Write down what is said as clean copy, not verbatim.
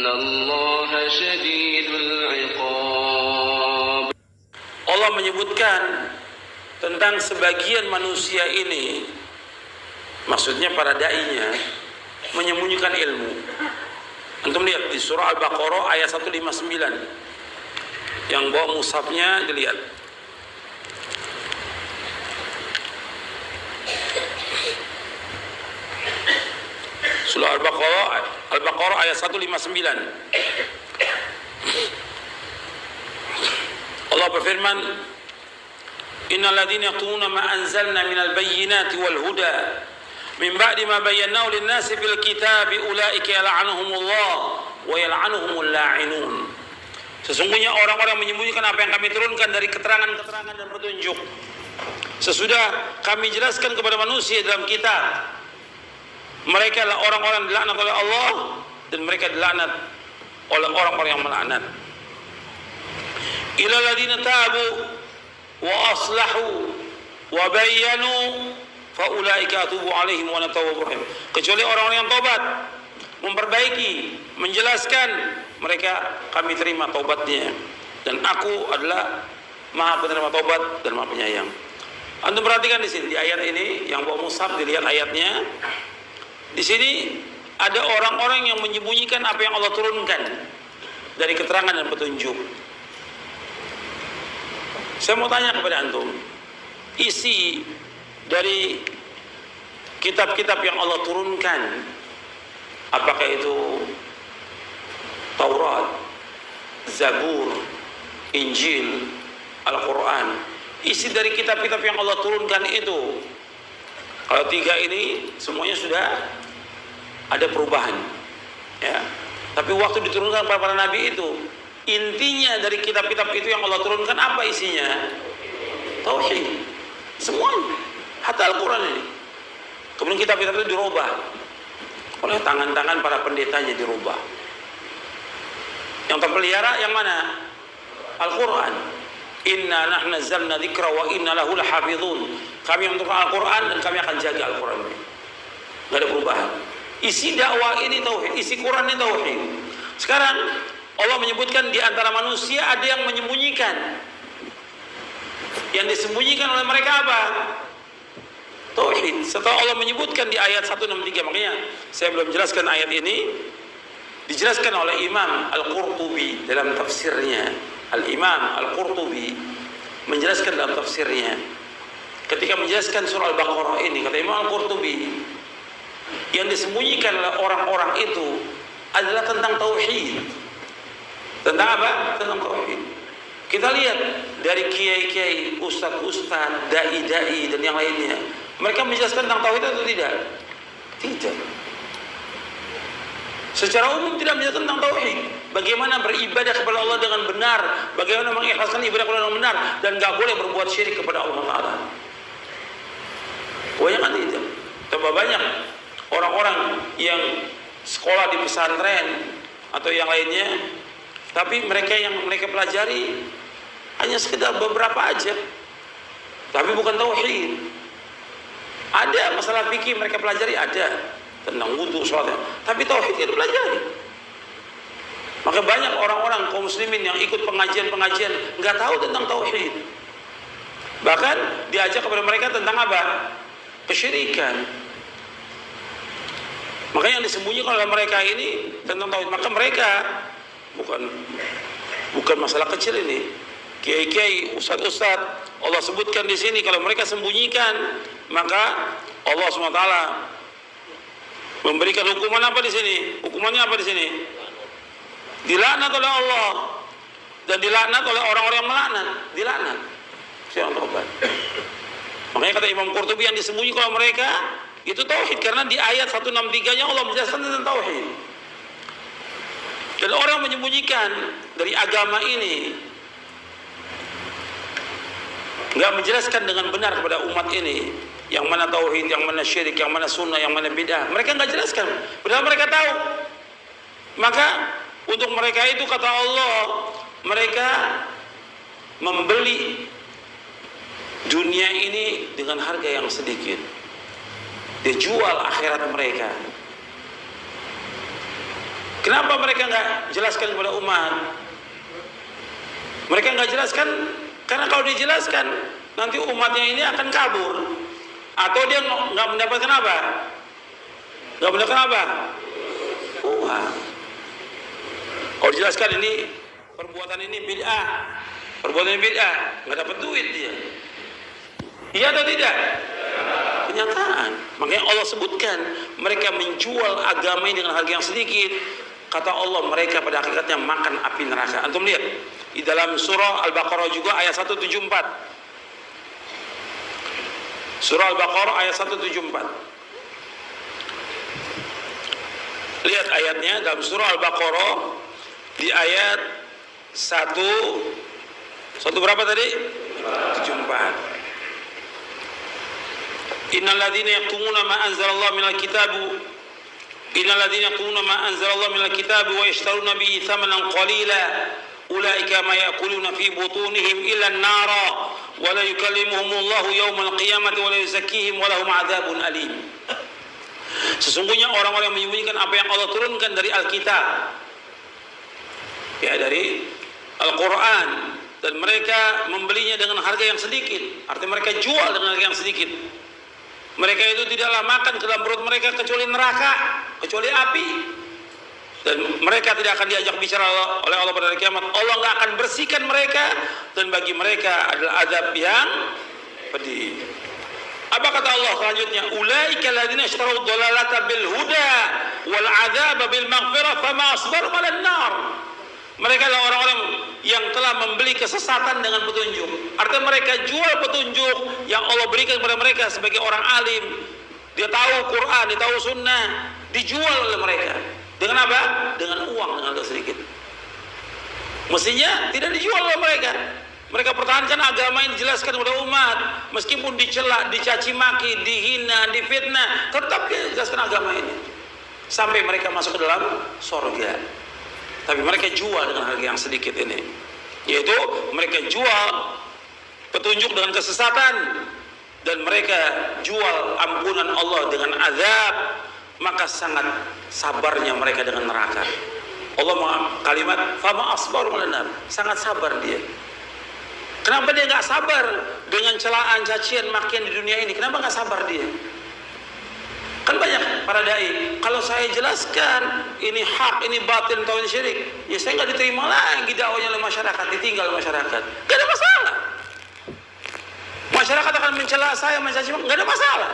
Innallaha syadidul iqab. Allah menyebutkan tentang sebagian manusia ini, maksudnya para dai-nya, menyembunyikan ilmu. Antum lihat di surah Al-Baqarah ayat 159. Yang bawa mushafnya dilihat. Surah Al-Baqarah ayat 159. Allah berfirman, Innal ladzina yaquluna ma anzalna minal bayyinati wal huda min ba'di ma bayyanahu lin-nasi fil kitabi ulaika yal'anuhumullah wa yal'anuhumul la'inun. Sesungguhnya orang-orang menyembunyikan apa yang kami turunkan dari keterangan-keterangan dan petunjuk sesudah kami jelaskan kepada manusia dalam kitab, mereka adalah orang-orang dilaknat oleh Allah dan mereka dilaknat oleh orang-orang yang melaknat. Ilal ladzina tabu wa aslahu wa bayyanu fa ulaika atubu alaihim wa natawwabur rahim. Kecuali orang-orang yang tobat, memperbaiki, menjelaskan, mereka kami terima taubatnya, dan aku adalah Maha penerima taubat dan Maha penyayang. Antum perhatikan di sini di ayat ini, yang bawa mushaf dilihat ayatnya. Di sini ada orang-orang yang menyembunyikan apa yang Allah turunkan dari keterangan dan petunjuk. Saya mau tanya kepada antum, isi dari kitab-kitab yang Allah turunkan, apakah itu Taurat, Zabur, Injil, Al-Quran? Isi dari kitab-kitab yang Allah turunkan itu, kalau tiga ini semuanya sudah ada perubahan, ya. Tapi waktu diturunkan kepada para nabi itu, intinya dari kitab-kitab itu yang Allah turunkan apa isinya? Tauhid. Semuanya. Hatta Al-Quran ini. Kemudian kitab-kitab itu dirubah oleh tangan-tangan para pendetanya, dirubah. Yang terpelihara yang mana? Al-Quran. Inna nahnu nazzalna dzikra wa inna lahu lahafizun. Kami yang menurunkan Al-Quran dan kami akan jaga Al-Quran ini. Enggak ada perubahan. Isi dakwah ini tauhid, isi Quran ini tauhid. Sekarang Allah menyebutkan di antara manusia ada yang menyembunyikan. Yang disembunyikan oleh mereka apa? Tauhid. Setelah Allah menyebutkan di ayat 163, makanya saya belum jelaskan ayat ini, dijelaskan oleh Imam Al-Qurtubi dalam tafsirnya. Al-Imam Al-Qurtubi menjelaskan dalam tafsirnya, ketika menjelaskan surah Al-Baqarah ini, kata Imam Al-Qurtubi, yang disembunyikan oleh orang-orang itu adalah tentang tauhid. Tentang apa? Tentang tauhid. Kita lihat dari kiai-kiai, ustaz-ustaz, dai-dai dan yang lainnya, mereka menjelaskan tentang tauhid atau tidak? Tidak. Secara umum tidak menjelaskan tentang tauhid. Bagaimana beribadah kepada Allah dengan benar, bagaimana mengikhlaskan ibadah kepada Allah dengan benar, dan gak boleh berbuat syirik kepada Allah Ta'ala. Banyak kan tidak? Tambah banyak orang-orang yang sekolah di pesantren atau yang lainnya, tapi mereka yang mereka pelajari hanya sekedar beberapa aja, tapi bukan tauhid. Ada masalah fikih mereka pelajari, ada tentang wudu, sholat, tapi tauhid tidak pelajari. Maka banyak orang-orang kaum muslimin yang ikut pengajian-pengajian nggak tahu tentang tauhid. Bahkan diajak kepada mereka tentang apa? Kesyirikan. Makanya yang disembunyikan oleh mereka ini tentang tauhid. Maka mereka bukan masalah kecil ini. Kiai-kiai, ustaz-ustaz, Allah sebutkan di sini kalau mereka sembunyikan, maka Allah SWT memberikan hukuman apa di sini? Hukumannya apa di sini? Dilaknat oleh Allah dan dilaknat oleh orang-orang yang melaknat. Dilaknat. Siapa tobat? Makanya kata Imam Qurtubi, yang disembunyikan oleh mereka itu tauhid, karena di ayat 163-nya Allah menjelaskan tentang tauhid. Dan orang menyembunyikan dari agama ini, nggak menjelaskan dengan benar kepada umat ini yang mana tauhid, yang mana syirik, yang mana sunnah, yang mana bid'ah. Mereka nggak jelaskan, padahal mereka tahu. Maka untuk mereka itu kata Allah, mereka membeli dunia ini dengan harga yang sedikit. Dia jual akhirat mereka. Kenapa mereka nggak jelaskan kepada umat? Mereka nggak jelaskan karena kalau dijelaskan nanti umatnya ini akan kabur atau dia nggak mendapatkan apa? Nggak mendapatkan apa? Uang. Kalau dijelaskan ini perbuatan ini bid'ah, perbuatan ini bid'ah, nggak dapat duit dia. Iya atau tidak? Kenyataan. Makanya Allah sebutkan mereka menjual agama ini dengan harga yang sedikit. Kata Allah mereka pada hakikatnya makan api neraka. Antum lihat di dalam surah Al-Baqarah juga ayat 174. Surah Al-Baqarah ayat 174. Lihat ayatnya dalam surah Al-Baqarah di ayat 1 berapa tadi? 74. Innal ladzina yaktumuna ma anzalallahu minal kitab wa yashtaruna bihi thamanan qalila ulaika ma ya'kuluna fi butunihim illa an-nara wa la yukallimuhumullahu yawmal qiyamati wa la yuzakkihim wa lahum 'adzabun alim. Sesungguhnya orang-orang yang menyembunyikan apa yang Allah turunkan dari Alkitab, ya dari Al-Quran, dan mereka membelinya dengan harga yang sedikit, artinya mereka jual dengan harga yang sedikit. Mereka itu tidaklah makan ke dalam perut mereka kecuali neraka, kecuali api, dan mereka tidak akan diajak bicara oleh Allah pada hari kiamat. Allah nggak akan bersihkan mereka, dan bagi mereka adalah azab yang pedih. Apa kata Allah selanjutnya? Ulaika alladziina ishtarau dhalalata bil huda wal 'adzaba bil maghfirah fama asbaru 'alan nar. Mereka adalah orang-orang yang telah membeli kesesatan dengan petunjuk. Artinya mereka jual petunjuk yang Allah berikan kepada mereka sebagai orang alim. Dia tahu Quran, dia tahu sunnah, dijual oleh mereka. Dengan apa? Dengan uang, dengan agak sedikit. Mestinya tidak dijual oleh mereka. Mereka pertahankan agama yang dijelaskan kepada umat, meskipun dicela, dicaci maki, dihina, difitnah, tetap dia jelaskan agama ini sampai mereka masuk ke dalam surga. Tapi mereka jual dengan harga yang sedikit ini, yaitu mereka jual petunjuk dengan kesesatan, dan mereka jual ampunan Allah dengan azab. Maka sangat sabarnya mereka dengan neraka. Allah kalimat fama asbaru 'alan nar, sangat sabar dia. Kenapa dia nggak sabar dengan celaan, cacian, makian di dunia ini? Kenapa nggak sabar dia? Kan banyak para dai, kalau saya jelaskan ini hak, ini batil, atau ini syirik, ya saya nggak diterima lagi dakwahnya oleh masyarakat, ditinggal oleh masyarakat. Gak ada masalah. Masyarakat akan mencela saya, mencaci, nggak ada masalah.